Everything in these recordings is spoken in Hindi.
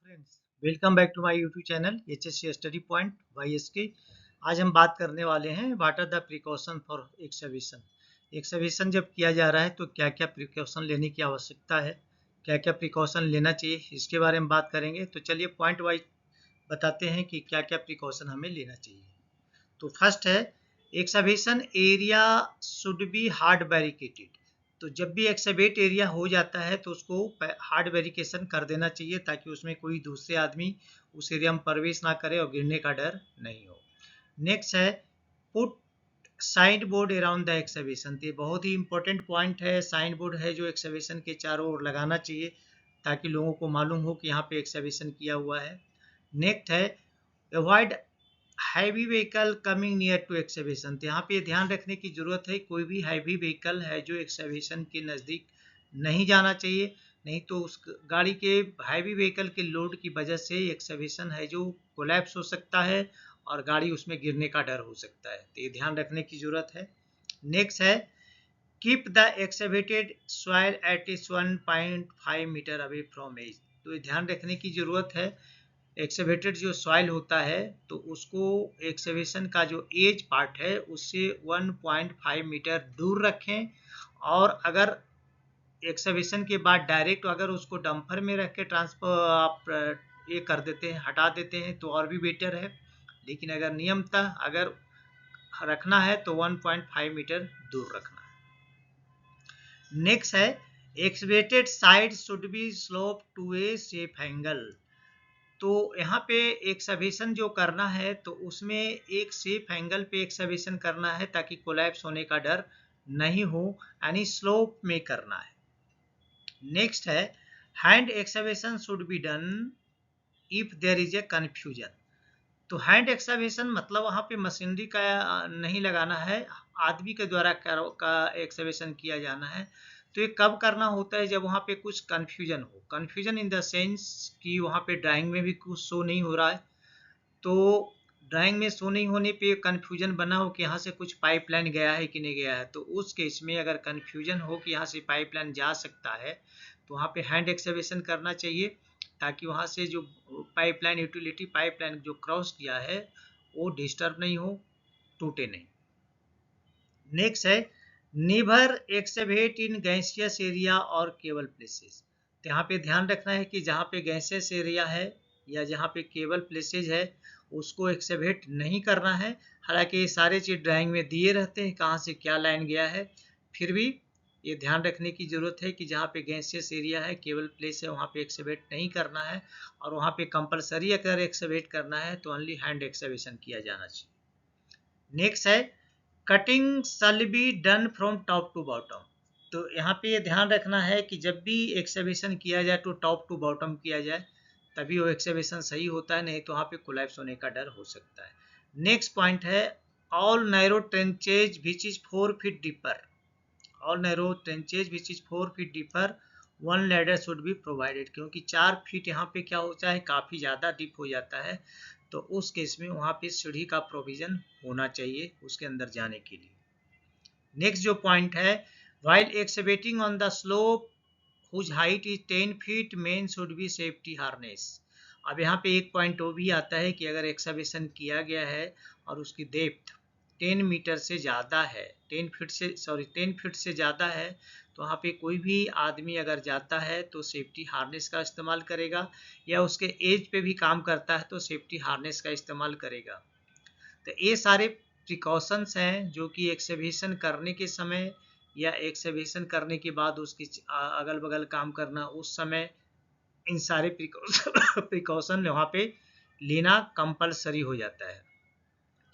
Friends, welcome back to my YouTube channel HSC study point YSK। आज हम बात करने वाले हैं what are the precaution for excavation. Excavation जब किया जा रहा है तो क्या क्या प्रिकॉशन लेने की आवश्यकता है, क्या क्या प्रिकॉशन लेना चाहिए, इसके बारे में बात करेंगे। तो चलिए पॉइंट वाइज बताते हैं कि क्या क्या प्रिकॉशन हमें लेना चाहिए। तो फर्स्ट है, excavation area should be hard barricaded. तो जब भी एक्सकवेट एरिया हो जाता है तो उसको हार्ड बैरिकेशन कर देना चाहिए ताकि उसमें कोई दूसरे आदमी उस एरिया में प्रवेश ना करे और गिरने का डर नहीं हो। नेक्स्ट है, put sign board around the excavation. तो ये बहुत ही इंपॉर्टेंट पॉइंट है। साइन बोर्ड है जो एक्सकवेशन के चारों ओर लगाना चाहिए ताकि लोगों को मालूम हो कि यहाँ पे एक्सकवेशन किया हुआ है। नेक्स्ट है, avoid heavy vehicle coming near to excavation. तो यहाँ पे ध्यान रखने की जरूरत है, कोई भी हैवी व्हीकल है जो एक्सकवेशन के नज़दीक नहीं जाना चाहिए, नहीं तो उस गाड़ी के हैवी व्हीकल के लोड की वजह से एक्सकवेशन है जो कोलैप्स हो सकता है और गाड़ी उसमें गिरने का डर हो सकता है। तो ये ध्यान रखने की जरूरत है। नेक्स्ट है, keep the excavated soil at is 1.5 metre away from edge. तो ये ध्यान रखने की जरूरत है, एक्सकवेटेड जो सॉइल होता है तो उसको एक्सकवेशन का जो एज पार्ट है उससे 1.5 मीटर दूर रखें। और अगर एक्सकवेशन के बाद डायरेक्ट अगर उसको डंपर में रख के ट्रांसफर आप ये कर देते हैं, हटा देते हैं तो और भी बेटर है। लेकिन अगर नियमतः अगर रखना है तो 1.5 मीटर दूर रखना है। नेक्स्ट है, excavated side should be slope to a safe angle. तो यहाँ पे एक्सकवेशन जो करना है तो उसमें एक सेफ एंगल पे एक्सकवेशन करना है ताकि कोलैप्स होने का डर नहीं हो, यानी स्लोप में करना है। नेक्स्ट है, hand excavation should be done if there is a confusion. तो हैंड एक्सकवेशन मतलब वहाँ पे मशीनरी का नहीं लगाना है, आदमी के द्वारा का एक्सकवेशन किया जाना है। तो ये कब करना होता है, जब वहाँ पे कुछ कन्फ्यूजन हो। कन्फ्यूजन इन द सेंस कि वहाँ पे ड्राइंग में भी कुछ शो नहीं हो रहा है, तो ड्राइंग में शो नहीं होने पे कन्फ्यूजन बना हो कि यहाँ से कुछ पाइपलाइन गया है कि नहीं गया है। तो उस केस में अगर कन्फ्यूजन हो कि यहाँ से पाइपलाइन जा सकता है तो वहाँ पे हैंड एक्सकवेशन करना चाहिए ताकि वहाँ से जो पाइपलाइन यूटिलिटी पाइपलाइन जो क्रॉस किया है वो डिस्टर्ब नहीं हो, टूटे नहीं। नेक्स्ट है, never excavate in gaseous area और केबल प्लेसेस। तो यहाँ पे ध्यान रखना है कि जहाँ पे गैसियस एरिया है या जहाँ पे केबल प्लेसेज है उसको एक्सकवेट नहीं करना है। हालांकि ये सारे चीज ड्राइंग में दिए रहते हैं कहाँ से क्या लाइन गया है, फिर भी ये ध्यान रखने की जरूरत है कि जहाँ पे गैसियस एरिया है, केबल प्लेस है, वहाँ पे एक्सकवेट नहीं करना है। और वहाँ पे कंपलसरी अगर एक्सकवेट करना है तो ओनली हैंड एक्सकवेशन किया जाना चाहिए। नेक्स्ट है, cutting shall be done from top to bottom. तो यहाँ पे ये ध्यान रखना है कि जब भी एक्सकवेशन किया जाए तो टॉप टू बॉटम किया जाए, तभी वो एक्सकवेशन सही होता है, नहीं तो वहाँ पे कोलैप्स होने का डर हो सकता है। नेक्स्ट पॉइंट है, all narrow tranches which is 4 feet deeper. All narrow tranches which is 4 feet deeper 1 ladder should be provided. क्योंकि 4 फीट यहाँ पे क्या होता है, काफ़ी ज़्यादा डीप हो जाता है, तो उस केस में वहाँ पे सीढ़ी का प्रोविजन होना चाहिए उसके अंदर जाने के लिए। नेक्स्ट जो पॉइंट है, while excavating on the slope whose height is 10 feet men should be safety harness. अब यहाँ पे एक पॉइंट वो भी आता है कि अगर एक्सकवेशन किया गया है और उसकी डेप्थ 10 मीटर से ज़्यादा है, 10 फीट से ज़्यादा है, तो वहाँ पे कोई भी आदमी अगर जाता है तो सेफ्टी हार्नेस का इस्तेमाल करेगा, या उसके एज पे भी काम करता है तो सेफ्टी हार्नेस का इस्तेमाल करेगा। तो ये सारे प्रिकॉशंस हैं जो कि एक्सकवेशन करने के समय या एक्सकवेशन करने के बाद उसकी अगल बगल काम करना उस समय इन सारे प्रिकॉशन वहाँ पे लेना कंपलसरी हो जाता है।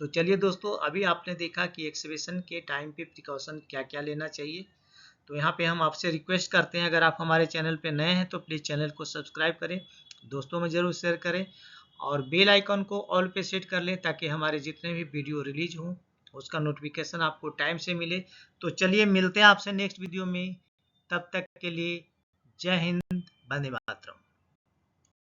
तो चलिए दोस्तों, अभी आपने देखा कि एक्सकवेशन के टाइम पे प्रिकॉशन क्या क्या लेना चाहिए। तो यहाँ पे हम आपसे रिक्वेस्ट करते हैं, अगर आप हमारे चैनल पे नए हैं तो प्लीज़ चैनल को सब्सक्राइब करें, दोस्तों में ज़रूर शेयर करें और बेल आइकन को ऑल पे सेट कर लें ताकि हमारे जितने भी वीडियो रिलीज हों उसका नोटिफिकेशन आपको टाइम से मिले। तो चलिए मिलते हैं आपसे नेक्स्ट वीडियो में, तब तक के लिए जय हिंद, वंदे मातरम।